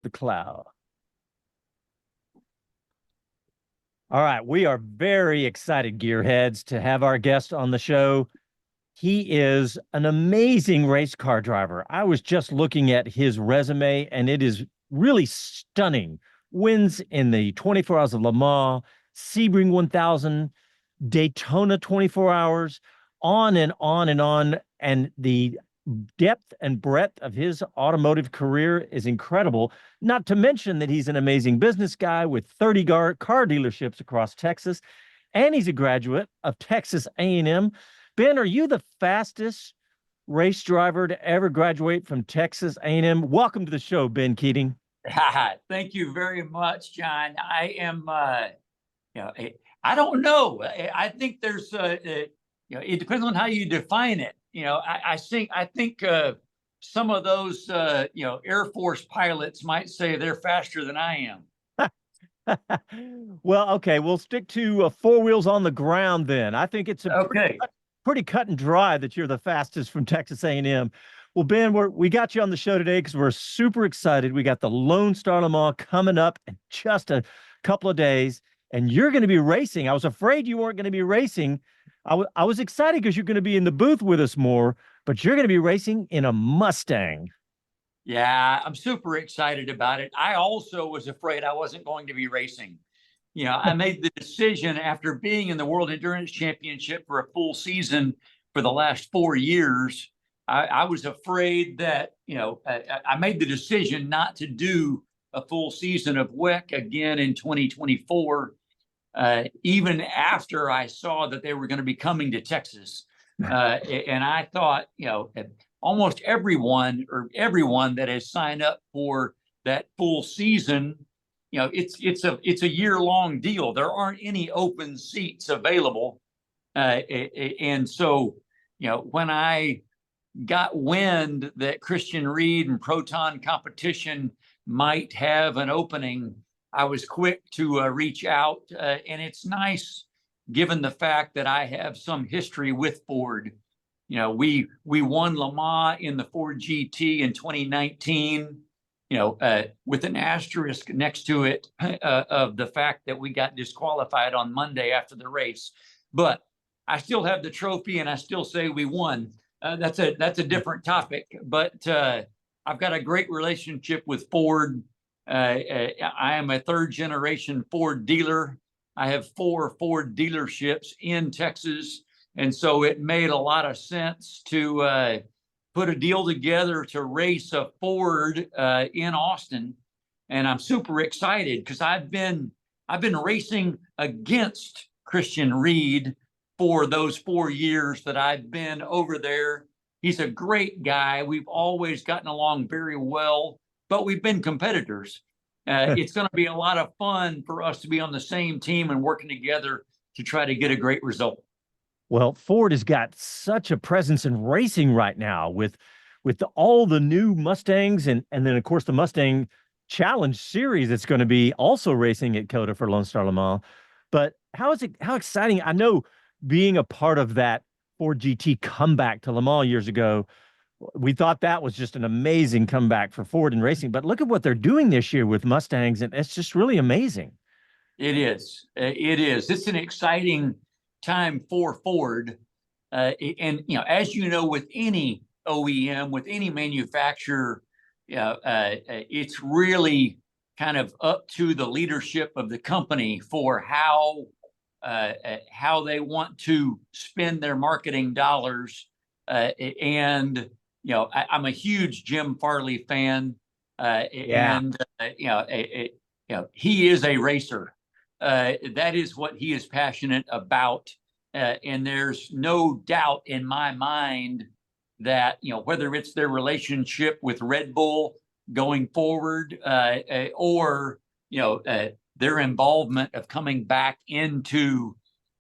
the cloud. All right, we are very excited, gearheads, to have our guest on the show. He is an amazing race car driver. I was just looking at his resume, and it is really stunning. Wins in the 24 Hours of Le Mans, Sebring 1000, Daytona 24 Hours, on and on and on. And the depth and breadth of his automotive career is incredible, not to mention that he's an amazing business guy with 30 car dealerships across Texas, and he's a graduate of Texas A&M. Ben, are you the fastest race driver to ever graduate from Texas A&M? Welcome to the show, Ben Keating. Thank you very much, John. I am, I don't know. I think there's, it depends on how you define it. I think some of those, Air Force pilots might say they're faster than I am. Well, okay, we'll stick to four wheels on the ground then. I think it's okay. Pretty cut and dry that you're the fastest from Texas A&M. Well, Ben, we got you on the show today because we're super excited. We got the Lone Star Le Mans coming up in just a couple of days, and you're going to be racing. I was afraid you weren't going to be racing. I was excited because you're going to be in the booth with us more, but you're going to be racing in a Mustang. Yeah, I'm super excited about it. I also was afraid I wasn't going to be racing. I made the decision after being in the World Endurance Championship for a full season for the last 4 years. I was afraid that, I made the decision not to do a full season of WEC again in 2024, even after I saw that they were going to be coming to Texas. And I thought, almost everyone that has signed up for that full season, it's a year-long deal. There aren't any open seats available. And so, when I got wind that Christian Reed and Proton Competition might have an opening, I was quick to reach out. And it's nice, given the fact that I have some history with Ford. We won Le Mans in the Ford GT in 2019. With an asterisk next to it of the fact that we got disqualified on Monday after the race. But I still have the trophy and I still say we won. That's a different topic. But I've got a great relationship with Ford. I am a third generation Ford dealer. I have 4 Ford dealerships in Texas. And so it made a lot of sense to put a deal together to race a Ford in Austin, and I'm super excited because I've been racing against Christian Reed for those 4 years that I've been over there. He's a great guy. We've always gotten along very well, but we've been competitors. It's going to be a lot of fun for us to be on the same team and working together to try to get a great result. Well, Ford has got such a presence in racing right now with all the new Mustangs and then, of course, the Mustang Challenge Series that's going to be also racing at COTA for Lone Star Le Mans. But how exciting. I know being a part of that Ford GT comeback to Le Mans years ago, we thought that was just an amazing comeback for Ford in racing. But look at what they're doing this year with Mustangs, and it's just really amazing. It is. It's an exciting time for Ford. And, as you know, with any OEM, with any manufacturer, it's really kind of up to the leadership of the company for how they want to spend their marketing dollars. And, I'm a huge Jim Farley fan. And, he is a racer. That is what he is passionate about. And there's no doubt in my mind that, whether it's their relationship with Red Bull going forward or, their involvement of coming back into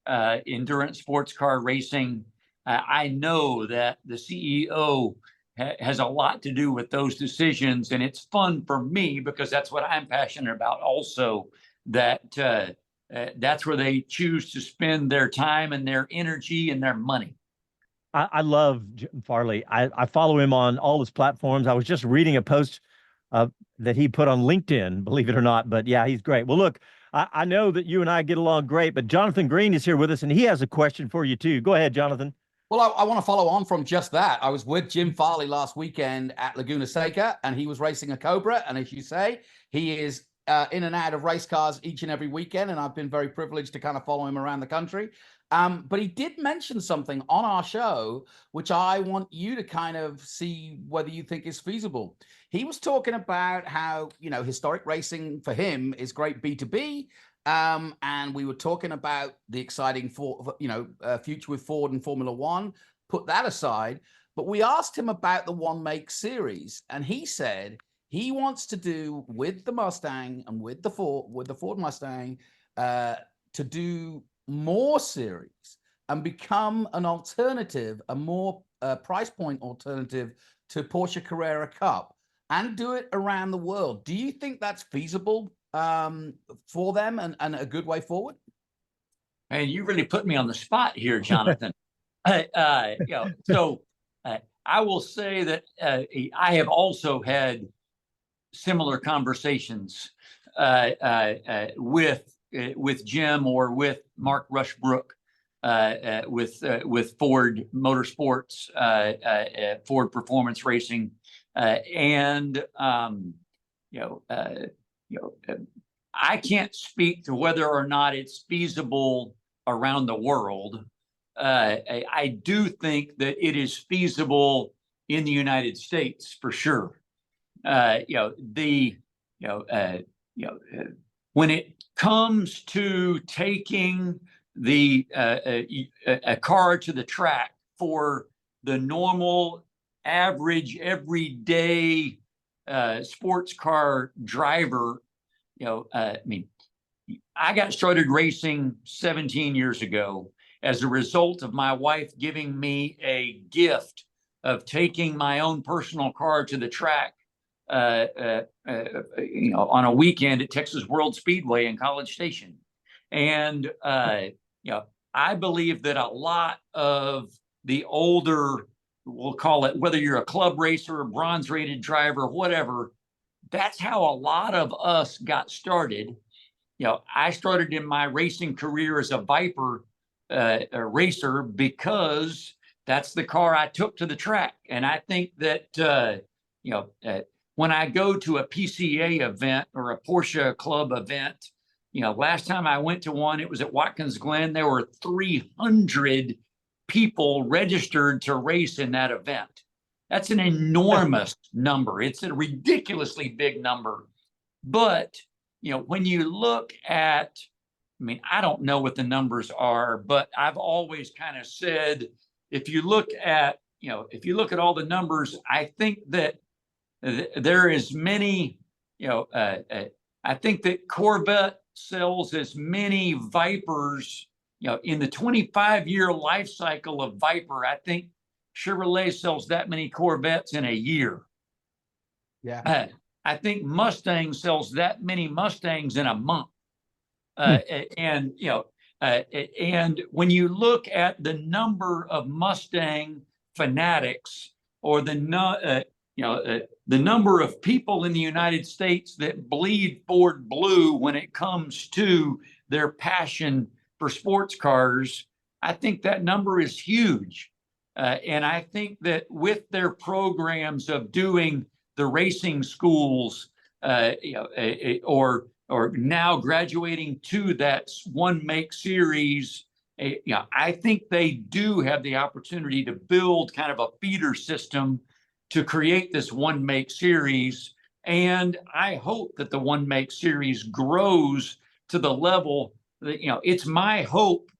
endurance sports car racing, I know that the CEO has a lot to do with those decisions. And it's fun for me because that's what I'm passionate about also. That's where they choose to spend their time and their energy and their money. I love Jim Farley. I follow him on all his platforms. I was just reading a post that he put on LinkedIn, believe it or not. But yeah, he's great. Well, look, I know that you and I get along great, but Jonathan Green is here with us, and he has a question for you too. Go ahead, Jonathan. Well, I want to follow on from just that. I was with Jim Farley last weekend at Laguna Seca, and he was racing a Cobra. And as you say, he is in and out of race cars each and every weekend, and I've been very privileged to kind of follow him around the country. But he did mention something on our show, which I want you to kind of see whether you think is feasible. He was talking about how, historic racing for him is great B2B. And we were talking about the exciting future with Ford and Formula One. Put that aside, but we asked him about the one make series, and he said he wants to do with the Mustang and with the Ford Mustang to do more series and become an alternative, a more price point alternative to Porsche Carrera Cup, and do it around the world. Do you think that's feasible for them and a good way forward? And you really put me on the spot here, Jonathan. I will say that I have also had similar conversations with Jim or with Mark Rushbrook with Ford Motorsports, Ford Performance Racing, I can't speak to whether or not it's feasible around the world. I do think that it is feasible in the United States for sure. When it comes to taking a car to the track for the normal, average, everyday sports car driver, I got started racing 17 years ago as a result of my wife giving me a gift of taking my own personal car to the track, on a weekend at Texas World Speedway in College Station. And, I believe that a lot of the older, we'll call it, whether you're a club racer, a bronze rated driver, whatever, that's how a lot of us got started. I started in my racing career as a Viper racer because that's the car I took to the track. And I think that, when I go to a PCA event or a Porsche club event, last time I went to one, it was at Watkins Glen. There were 300 people registered to race in that event. That's an enormous number. It's a ridiculously big number. But, when you look at, I don't know what the numbers are, but I've always kind of said, if you look at all the numbers, I think that there is many, I think that Corvette sells as many Vipers, in the 25-year life cycle of Viper. I think Chevrolet sells that many Corvettes in a year. Yeah. I think Mustang sells that many Mustangs in a month. And when you look at the number of Mustang fanatics, or the number of people in the United States that bleed Ford blue when it comes to their passion for sports cars, I think that number is huge. And I think that with their programs of doing the racing schools, or now graduating to that one make series, I think they do have the opportunity to build kind of a feeder system to create this one make series. And I hope that the one make series grows to the level that, it's my hope,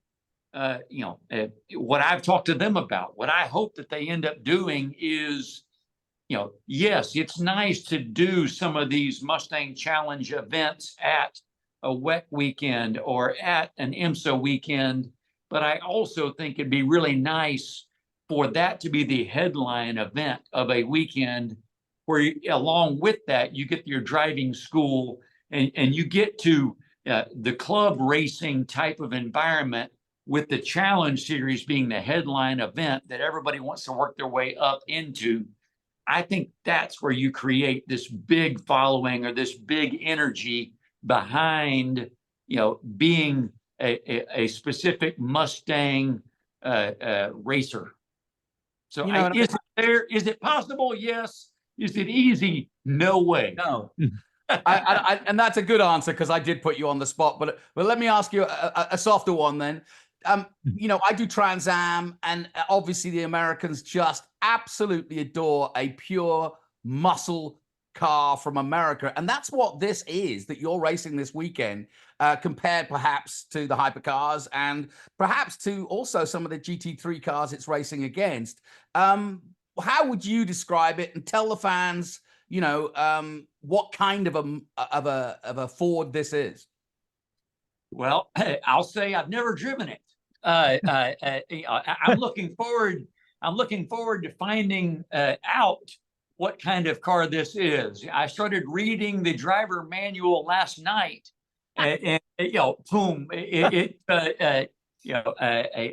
what I've talked to them about, what I hope that they end up doing is, yes, it's nice to do some of these Mustang Challenge events at a WEC weekend or at an IMSA weekend, but I also think it'd be really nice for that to be the headline event of a weekend where along with that, you get your driving school and you get to the club racing type of environment, with the Challenge Series being the headline event that everybody wants to work their way up into. I think that's where you create this big following or this big energy behind, being a specific Mustang racer. So is it possible? Yes. Is it easy? No way. No. And that's a good answer, because I did put you on the spot. But let me ask you a softer one then. I do Trans Am, and obviously the Americans just absolutely adore a pure muscle car from America. And that's what this is that you're racing this weekend, compared perhaps to the hypercars and perhaps to also some of the GT3 cars it's racing against. How would you describe it, and tell the fans, what kind of a Ford this is? Well, I'll say I've never driven it. I'm looking forward. I'm looking forward to finding out what kind of car this is. I started reading the driver manual last night, and boom!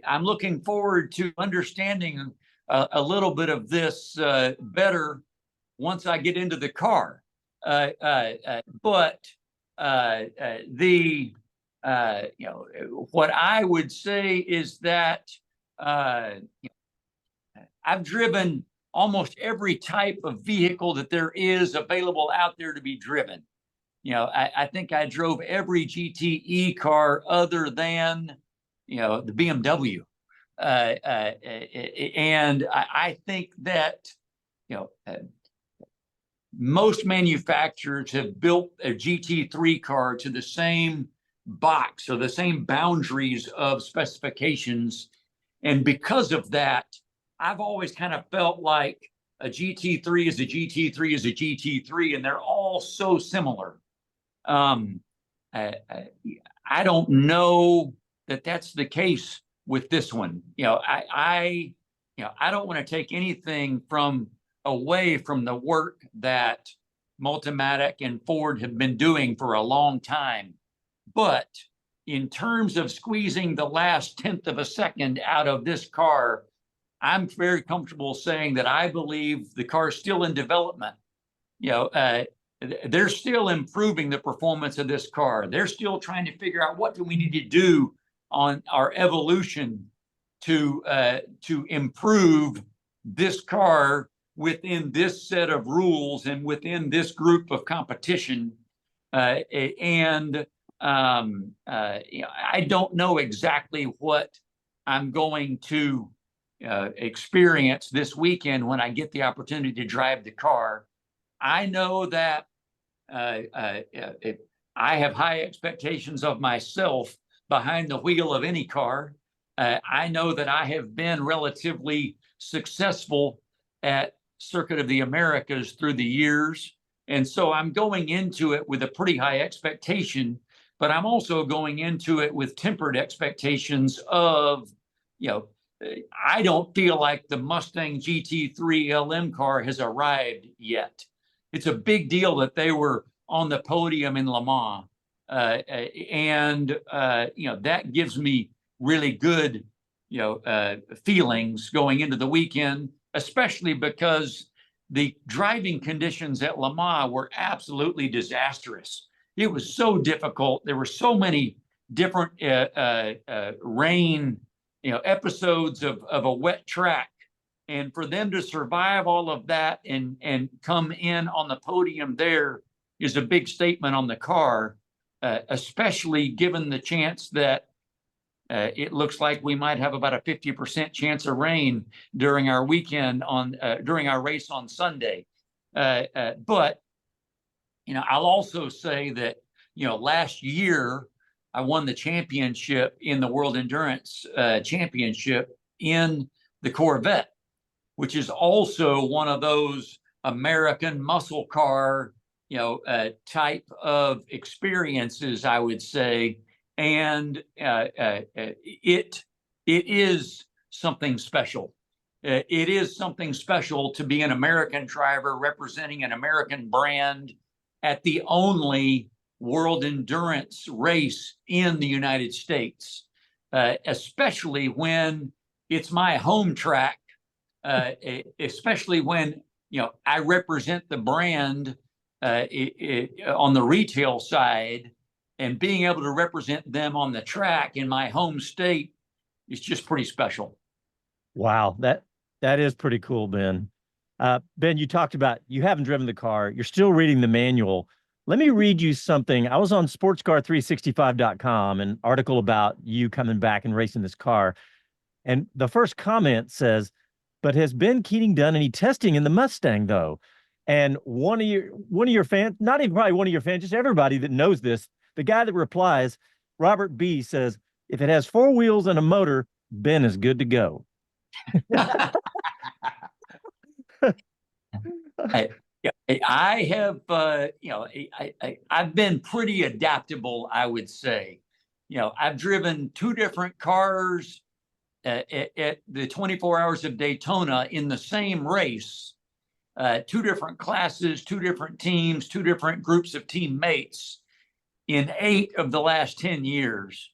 I'm looking forward to understanding a little bit of this better once I get into the car. What I would say is that I've driven almost every type of vehicle that there is available out there to be driven. I think I drove every GTE car other than, the BMW. And I think that, most manufacturers have built a GT3 car to the same box or the same boundaries of specifications. And because of that, I've always kind of felt like a GT3 is a GT3 is a GT3, and they're all so similar. I don't know that that's the case with this one. I don't want to take anything away from the work that Multimatic and Ford have been doing for a long time. But in terms of squeezing the last 1/10 of a second out of this car, I'm very comfortable saying that I believe the car is still in development. They're still improving the performance of this car. They're still trying to figure out what do we need to do on our evolution to improve this car within this set of rules and within this group of competition. I don't know exactly what I'm going to experience this weekend when I get the opportunity to drive the car. I know that I have high expectations of myself behind the wheel of any car. I know that I have been relatively successful at Circuit of the Americas through the years. And so I'm going into it with a pretty high expectation, but I'm also going into it with tempered expectations of, I don't feel like the Mustang GT3 LM car has arrived yet. It's a big deal that they were on the podium in Le Mans. That gives me really good, feelings going into the weekend, especially because the driving conditions at Le Mans were absolutely disastrous. It was so difficult. There were so many different rain, episodes of a wet track. And for them to survive all of that and come in on the podium there is a big statement on the car, especially given the chance that it looks like we might have about a 50% chance of rain during our weekend during our race on Sunday. But I'll also say that, last year I won the championship in the World Endurance Championship in the Corvette, which is also one of those American muscle car, type of experiences, I would say. And it is something special. It is something special to be an American driver representing an American brand at the only world endurance race in the United States, especially when it's my home track, especially when I represent the brand on the retail side, and being able to represent them on the track in my home state is just pretty special. Wow, that is pretty cool, Ben. Ben, you talked about you haven't driven the car. You're still reading the manual. Let me read you something. I was on sportscar365.com, an article about you coming back and racing this car. And the first comment says, but has Ben Keating done any testing in the Mustang, though? And one of your fans, not even probably one of your fans, just everybody that knows this, the guy that replies, Robert B, says, if it has 4 wheels and a motor, Ben is good to go. I have, I've been pretty adaptable, I would say. I've driven 2 different cars at the 24 Hours of Daytona in the same race, 2 different classes, 2 different teams, 2 different groups of teammates in 8 of the last 10 years.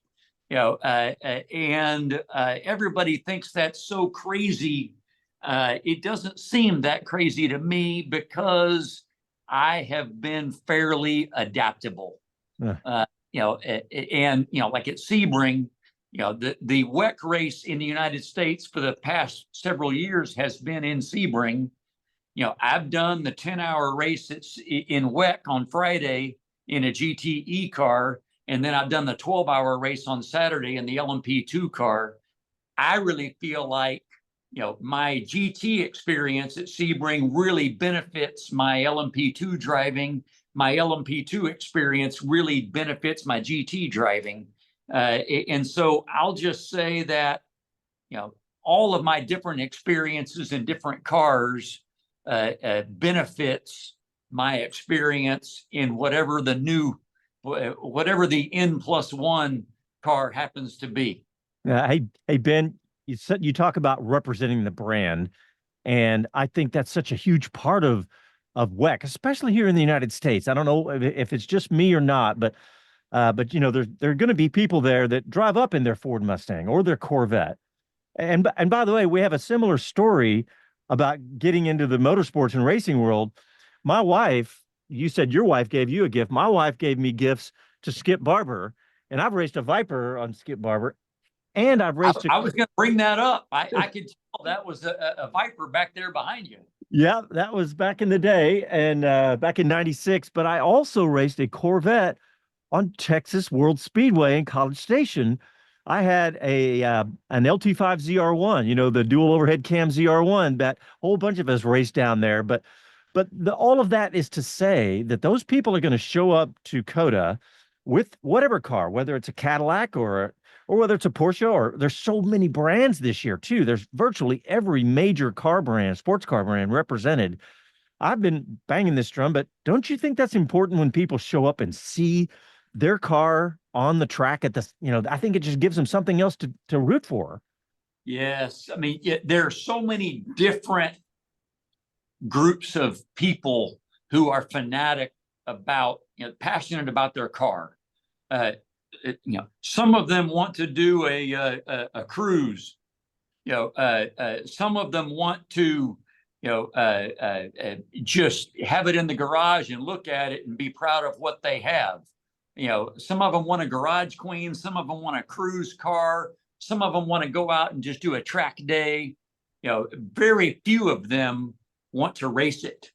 And everybody thinks that's so crazy. It doesn't seem that crazy to me because I have been fairly adaptable. Yeah. And like at Sebring, the WEC race in the United States for the past several years has been in Sebring. I've done the 10-hour race in WEC on Friday in a GTE car, and then I've done the 12-hour race on Saturday in the LMP2 car. I really feel like, my GT experience at Sebring really benefits my LMP2 driving. My LMP2 experience really benefits my GT driving. And so I'll just say that, all of my different experiences in different cars benefits my experience in whatever the N+1 car happens to be. Hey, Ben, you talk about representing the brand, and I think that's such a huge part of WEC, especially here in the United States. I don't know if it's just me or not, but there are going to be people there that drive up in their Ford Mustang or their Corvette. And by the way, we have a similar story about getting into the motorsports and racing world. My wife, you said your wife gave you a gift. My wife gave me gifts to Skip Barber, and I've raced a Viper on Skip Barber, and I've raced. I was going to bring that up. I could tell that was a Viper back there behind you. Yeah, that was back in the day, and back in '96. But I also raced a Corvette on Texas World Speedway in College Station. I had an LT5 ZR1, the dual overhead cam ZR1. That whole bunch of us raced down there. But all of that is to say that those people are going to show up to COTA with whatever car, whether it's a Cadillac or whether it's a Porsche, or there's so many brands this year too. There's virtually every major car brand, sports car brand represented. I've been banging this drum, but don't you think that's important when people show up and see their car on the track at the, I think it just gives them something else to root for. Yes. I mean, there are so many different groups of people who are fanatic about, passionate about their car. Some of them want to do a cruise. Some of them want to, just have it in the garage and look at it and be proud of what they have. Some of them want a garage queen. Some of them want a cruise car. Some of them want to go out and just do a track day. Very few of them want to race it,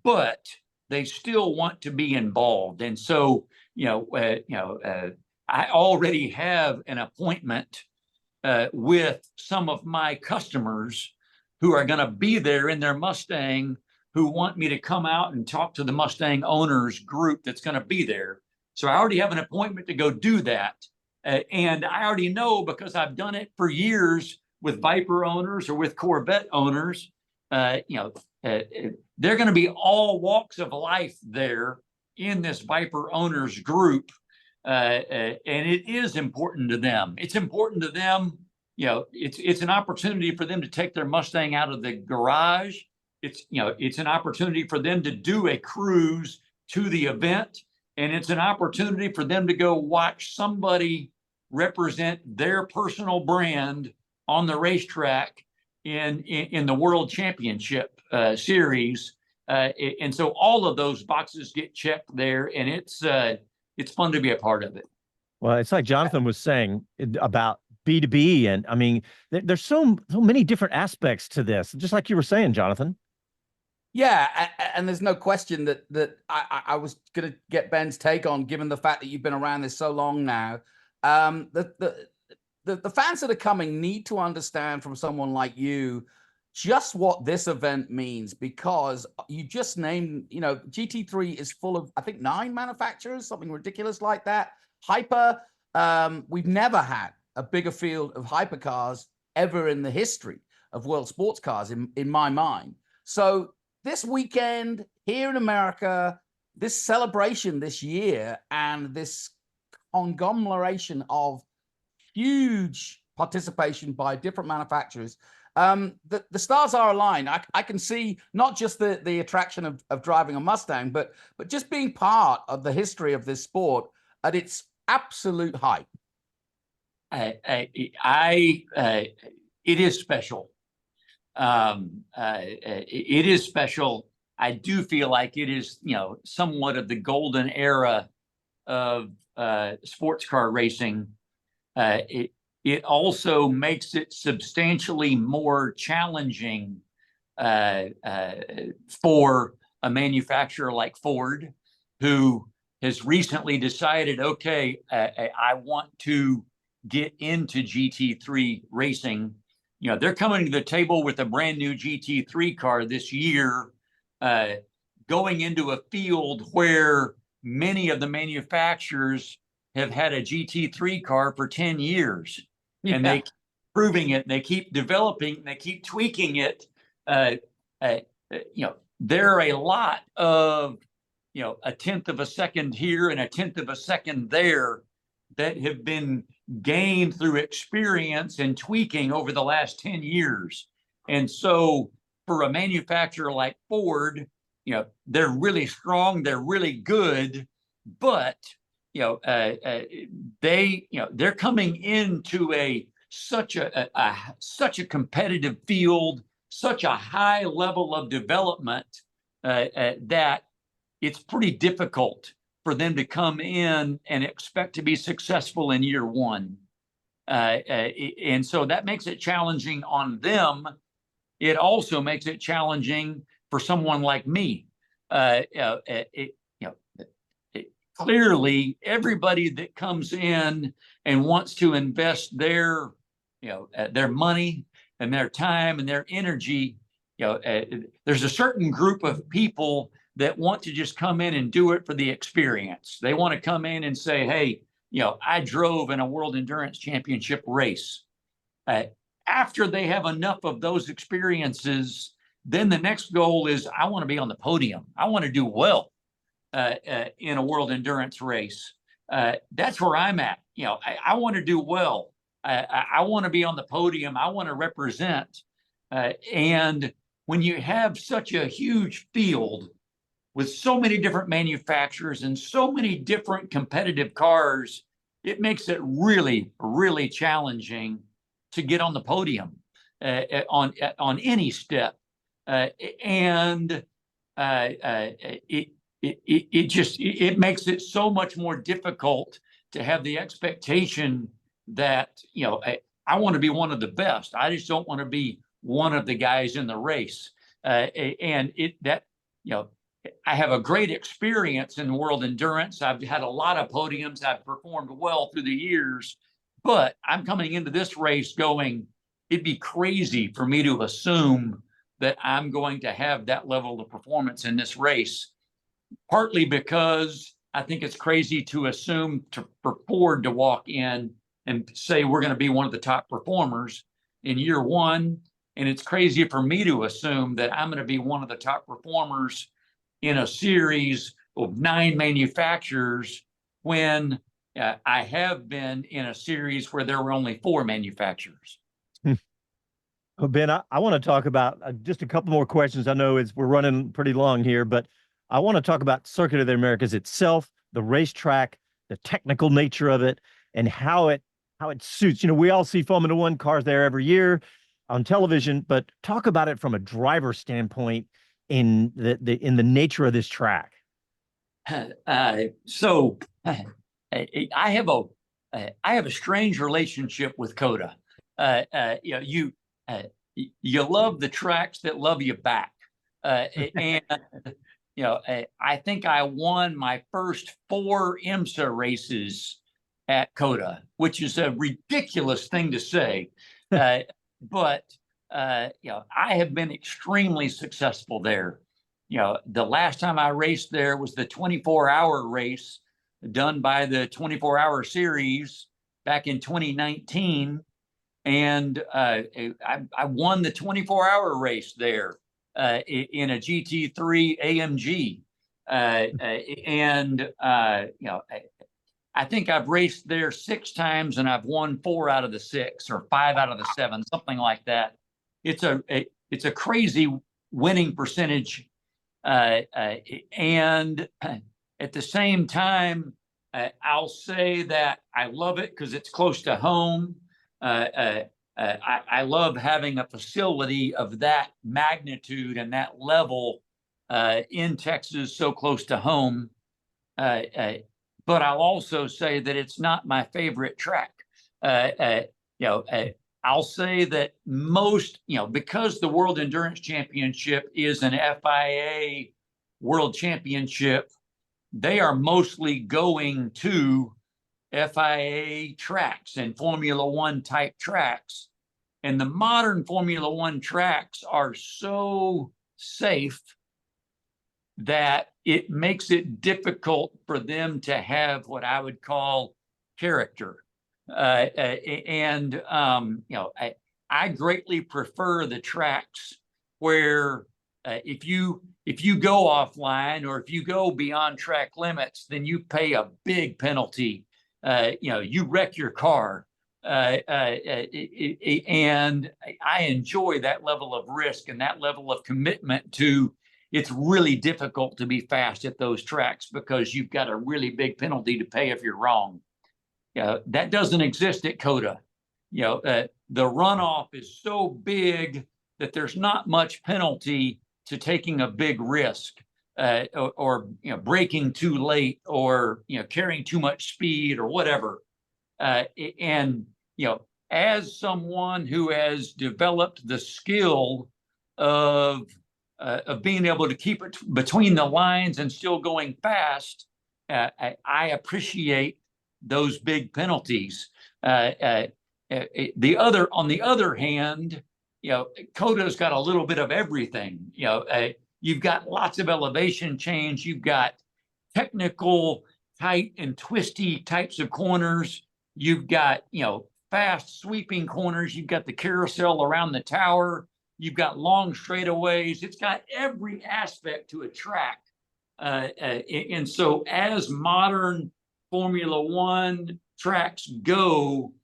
but they still want to be involved. And so, I already have an appointment with some of my customers who are going to be there in their Mustang, who want me to come out and talk to the Mustang owners group that's going to be there. So I already have an appointment to go do that. And I already know, because I've done it for years with Viper owners or with Corvette owners, they're going to be all walks of life there in this Viper owners group. And it is important to them. It's important to them. It's an opportunity for them to take their Mustang out of the garage. It's an opportunity for them to do a cruise to the event, and it's an opportunity for them to go watch somebody represent their personal brand on the racetrack in the World Championship series. And so all of those boxes get checked there, and it's fun to be a part of it. Well, it's like Jonathan was saying about B2B, and I mean, there's so many different aspects to this, just like you were saying, Jonathan. Yeah, and there's no question that I was going to get Ben's take on, given the fact that you've been around this so long now. The fans that are coming need to understand from someone like you just what this event means, because you just named, you know, GT3 is full of, I think, 9 manufacturers, something ridiculous like that. Hyper, we've never had a bigger field of hypercars ever in the history of world sports cars, in my mind. So this weekend here in America, this celebration this year, and this conglomeration of huge participation by different manufacturers, the stars are aligned. I can see not just the attraction of driving a Mustang, but just being part of the history of this sport at its absolute height. It is special. It is special. I do feel like it is, you know, somewhat of the golden era of sports car racing. It also makes it substantially more challenging for a manufacturer like Ford, who has recently decided, okay, I want to get into GT3 racing. You know, they're coming to the table with a brand new GT3 car this year, going into a field where many of the manufacturers have had a GT3 car for 10 years. Yeah. And they keep proving it, and they keep developing, and they keep tweaking it. You know, there are a lot of, you know, 1/10 of a second here and 1/10 of a second there that have been gained through experience and tweaking over the last 10 years. And so for a manufacturer like Ford, you know, they're really strong, they're really good, but you know, they're coming into such a competitive field, such a high level of development, that it's pretty difficult for them to come in and expect to be successful in year one. And so that makes it challenging on them. It also makes it challenging for someone like me. Clearly, everybody that comes in and wants to invest their money and their time and their energy, there's a certain group of people that want to just come in and do it for the experience. They want to come in and say, hey, I drove in a World Endurance Championship race. After they have enough of those experiences, then the next goal is, I want to be on the podium. I want to do well in a World Endurance race. That's where I'm at. I want to do well. I want to be on the podium. I want to represent. And when you have such a huge field with so many different manufacturers and so many different competitive cars, it makes it really, really challenging to get on the podium on any step. And it makes it so much more difficult to have the expectation that, I want to be one of the best. I just don't want to be one of the guys in the race. I have a great experience in world endurance. I've had a lot of podiums. I've performed well through the years, but I'm coming into this race going, it'd be crazy for me to assume that I'm going to have that level of performance in this race, partly because I think it's crazy to assume for Ford to walk in and say we're going to be one of the top performers in year one. And it's crazy for me to assume that I'm going to be one of the top performers in a series of 9 manufacturers when I have been in a series where there were only 4 manufacturers. Well, Ben, I want to talk about just a couple more questions. I know we're running pretty long here, but I want to talk about Circuit of the Americas itself, the racetrack, the technical nature of it, and how it suits. We all see Formula One cars there every year. on television, but talk about it from a driver standpoint in the nature of this track. So I have a strange relationship with COTA. You love the tracks that love you back. And I think I won my first 4 IMSA races at COTA, which is a ridiculous thing to say. But I have been extremely successful there. The last time I raced there was the 24-hour race done by the 24-hour series back in 2019. And I won the 24-hour race there in a GT3 AMG. I think I've raced there 6 times and I've won 4 out of the 6 or 5 out of the 7, something like that. It's a crazy winning percentage. And at the same time, I'll say that I love it because it's close to home. I love having a facility of that magnitude and that level in Texas, so close to home. But I'll also say that it's not my favorite track. I'll say that most, because the World Endurance Championship is an FIA World Championship, they are mostly going to FIA tracks and Formula One type tracks. And the modern Formula One tracks are so safe that it makes it difficult for them to have what I would call character. I greatly prefer the tracks where if you go offline or if you go beyond track limits, then you pay a big penalty. You wreck your car. And I enjoy that level of risk and that level of commitment to. It's really difficult to be fast at those tracks because you've got a really big penalty to pay if you're wrong. That doesn't exist at COTA. The runoff is so big that there's not much penalty to taking a big risk or braking too late or carrying too much speed or whatever. As someone who has developed the skill of being able to keep it between the lines and still going fast, I appreciate those big penalties. On the other hand, COTA's got a little bit of everything. You've got lots of elevation change. You've got technical, tight and twisty types of corners. You've got fast sweeping corners. You've got the carousel around the tower. You've got long straightaways. It's got every aspect to a track. And so as modern Formula One tracks go,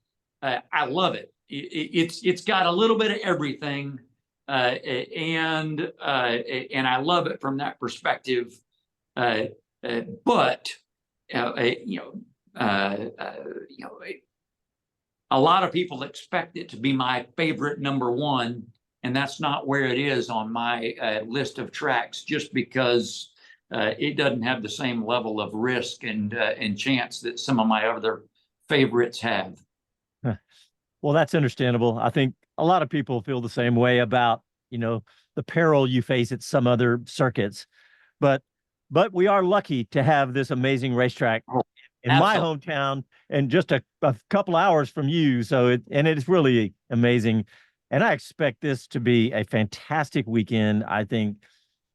I love it. It's got a little bit of everything. And I love it from that perspective. But a lot of people expect it to be my favorite number one. And that's not where it is on my list of tracks, just because it doesn't have the same level of risk and chance that some of my other favorites have. Well, that's understandable. I think a lot of people feel the same way about, the peril you face at some other circuits. But we are lucky to have this amazing racetrack in my hometown and just a couple hours from you. So it is really amazing. And I expect this to be a fantastic weekend. I think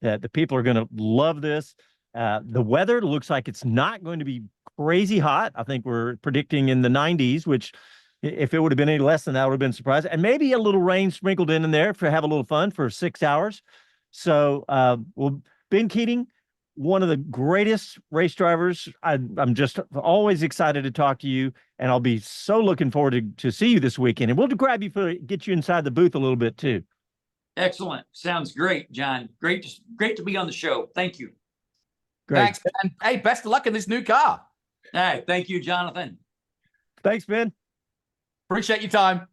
that the people are going to love this. The weather looks like it's not going to be crazy hot. I think we're predicting in the 90s, which if it would have been any less than that, I would have been surprised. And maybe a little rain sprinkled in there to have a little fun for 6 hours. So, Ben Keating, one of the greatest race drivers. I'm just always excited to talk to you, and I'll be so looking forward to see you this weekend. And we'll grab you get you inside the booth a little bit too. Excellent. Sounds great, John. Great to be on the show. Thank you. Great. Thanks, Ben. Hey, best of luck in this new car. All right. Thank you, Jonathan. Thanks, Ben. Appreciate your time.